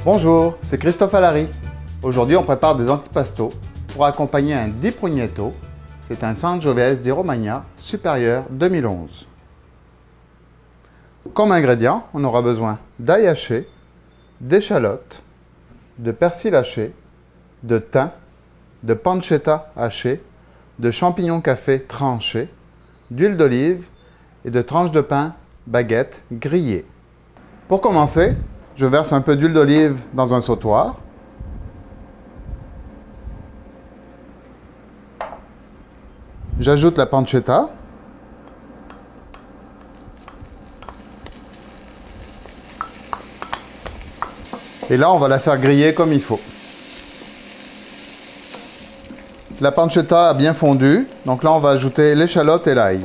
Bonjour, c'est Christophe Allary. Aujourd'hui, on prépare des antipastos pour accompagner un di Prugnetto. C'est un Sangiovese di Romagna supérieur 2011. Comme ingrédients, on aura besoin d'ail haché, d'échalotes, de persil haché, de thym, de pancetta haché, de champignons café tranchés, d'huile d'olive et de tranches de pain baguette grillées. Pour commencer, je verse un peu d'huile d'olive dans un sautoir. J'ajoute la pancetta. Et là, on va la faire griller comme il faut. La pancetta a bien fondu, donc là, on va ajouter l'échalote et l'ail.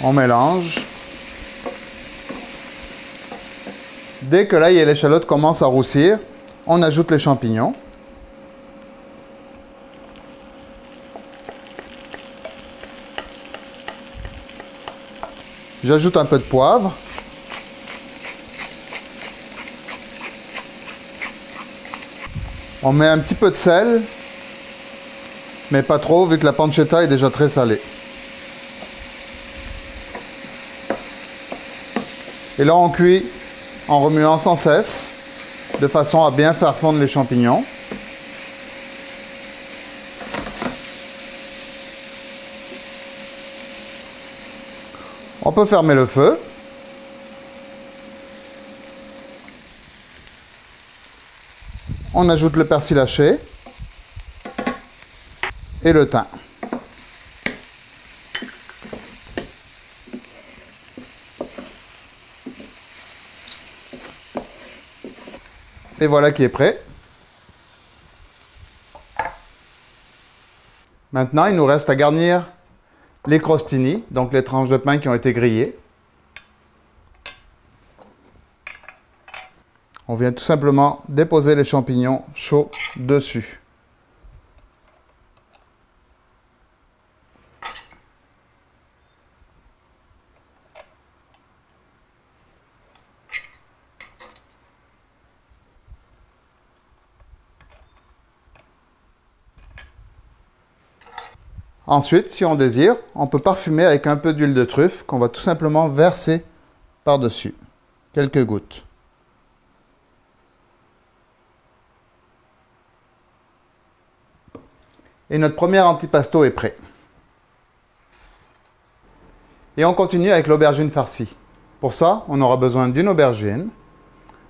On mélange. Dès que l'ail et l'échalote commencent à roussir, on ajoute les champignons. J'ajoute un peu de poivre. On met un petit peu de sel, mais pas trop vu que la pancetta est déjà très salée. Et là, on cuit en remuant sans cesse, de façon à bien faire fondre les champignons. On peut fermer le feu. On ajoute le persil haché et le thym. Et voilà qui est prêt. Maintenant, il nous reste à garnir les crostini, donc les tranches de pain qui ont été grillées. On vient tout simplement déposer les champignons chauds dessus. Ensuite, si on désire, on peut parfumer avec un peu d'huile de truffe qu'on va tout simplement verser par-dessus. Quelques gouttes. Et notre premier antipasto est prêt. Et on continue avec l'aubergine farcie. Pour ça, on aura besoin d'une aubergine,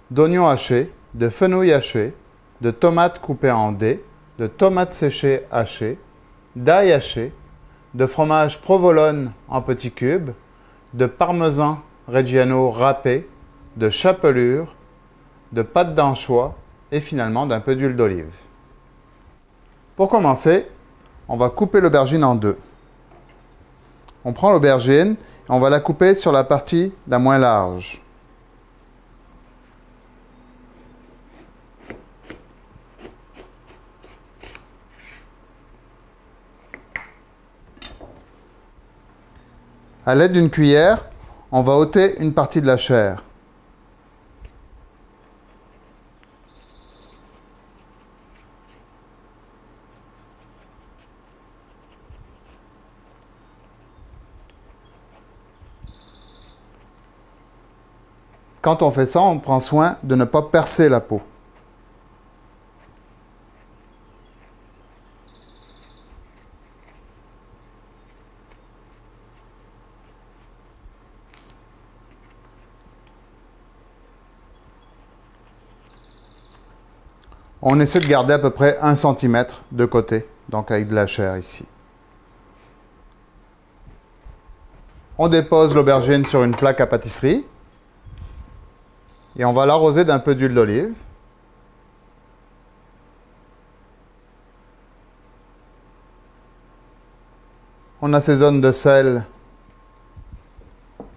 d'oignons hachés, de fenouil haché, de tomates coupées en dés, de tomates séchées hachées, d'ail haché, de fromage provolone en petits cubes, de parmesan reggiano râpé, de chapelure, de pâte d'anchois et finalement d'un peu d'huile d'olive. Pour commencer, on va couper l'aubergine en deux. On prend l'aubergine et on va la couper sur la partie la moins large. À l'aide d'une cuillère, on va ôter une partie de la chair. Quand on fait ça, on prend soin de ne pas percer la peau. On essaie de garder à peu près 1 cm de côté, donc avec de la chair ici. On dépose l'aubergine sur une plaque à pâtisserie et on va l'arroser d'un peu d'huile d'olive. On assaisonne de sel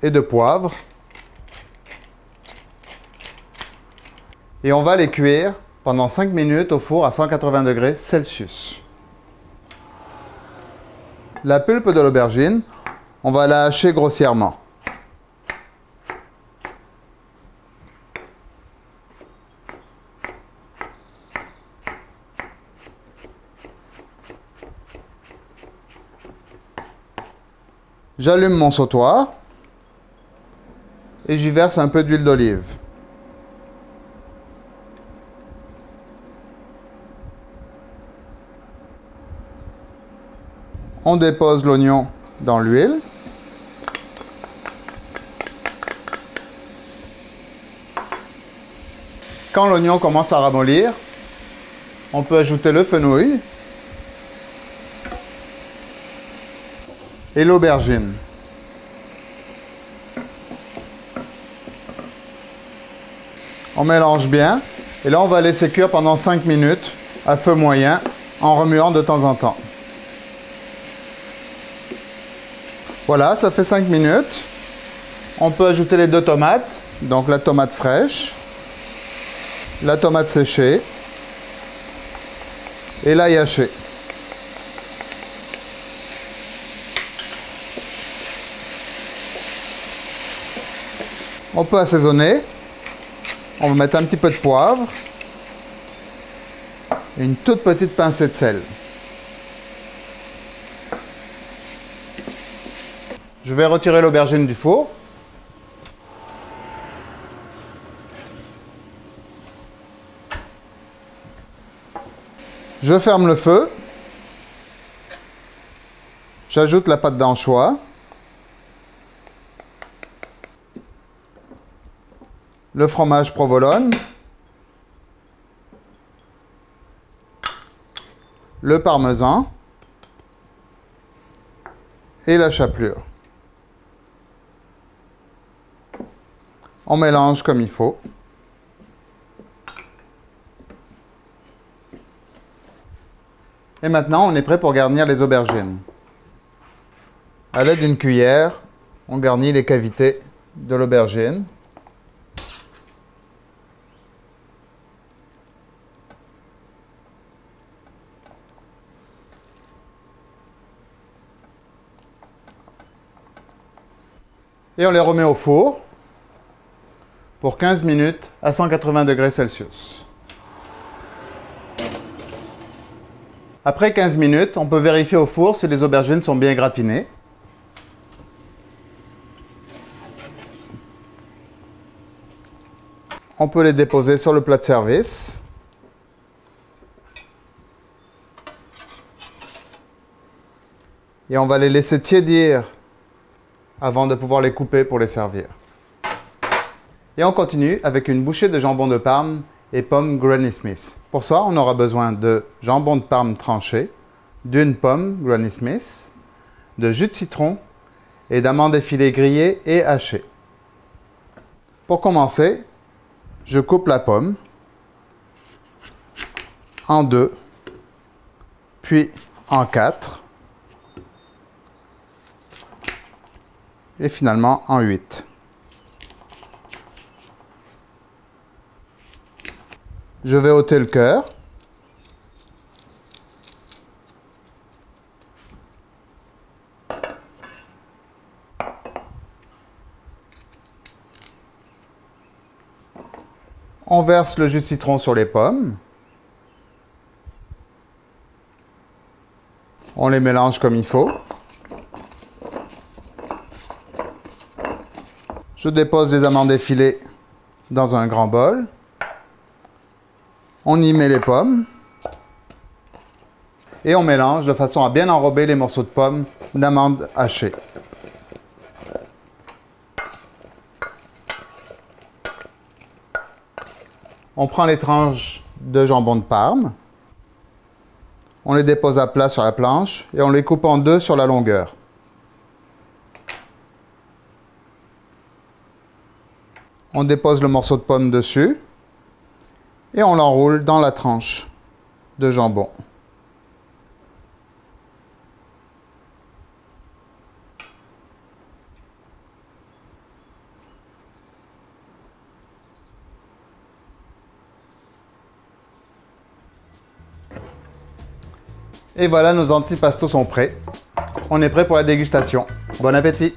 et de poivre. Et on va les cuire pendant 5 minutes au four à 180 degrés Celsius. La pulpe de l'aubergine, on va la hacher grossièrement. J'allume mon sautoir et j'y verse un peu d'huile d'olive. On dépose l'oignon dans l'huile. Quand l'oignon commence à ramollir, on peut ajouter le fenouil et l'aubergine. On mélange bien et là on va laisser cuire pendant 5 minutes à feu moyen en remuant de temps en temps. Voilà, ça fait 5 minutes. On peut ajouter les 2 tomates, donc la tomate fraîche, la tomate séchée et l'ail haché. On peut assaisonner. On va mettre un petit peu de poivre et une toute petite pincée de sel. Je vais retirer l'aubergine du four. Je ferme le feu. J'ajoute la pâte d'anchois. Le fromage provolone. Le parmesan. Et la chapelure. On mélange comme il faut. Et maintenant, on est prêt pour garnir les aubergines. À l'aide d'une cuillère, on garnit les cavités de l'aubergine. Et on les remet au four pour 15 minutes à 180 degrés Celsius. Après 15 minutes, on peut vérifier au four si les aubergines sont bien gratinées. On peut les déposer sur le plat de service. Et on va les laisser tiédir avant de pouvoir les couper pour les servir. Et on continue avec une bouchée de jambon de Parme et pommes Granny Smith. Pour ça, on aura besoin de jambon de Parme tranché, d'une pomme Granny Smith, de jus de citron et d'amandes effilées grillées et hachées. Pour commencer, je coupe la pomme en 2, puis en 4, et finalement en 8. Je vais ôter le cœur. On verse le jus de citron sur les pommes. On les mélange comme il faut. Je dépose les amandes effilées dans un grand bol. On y met les pommes. Et on mélange de façon à bien enrober les morceaux de pommes d'amandes hachées. On prend les tranches de jambon de Parme. On les dépose à plat sur la planche et on les coupe en 2 sur la longueur. On dépose le morceau de pomme dessus et on l'enroule dans la tranche de jambon. Et voilà, nos antipastos sont prêts. On est prêt pour la dégustation. Bon appétit!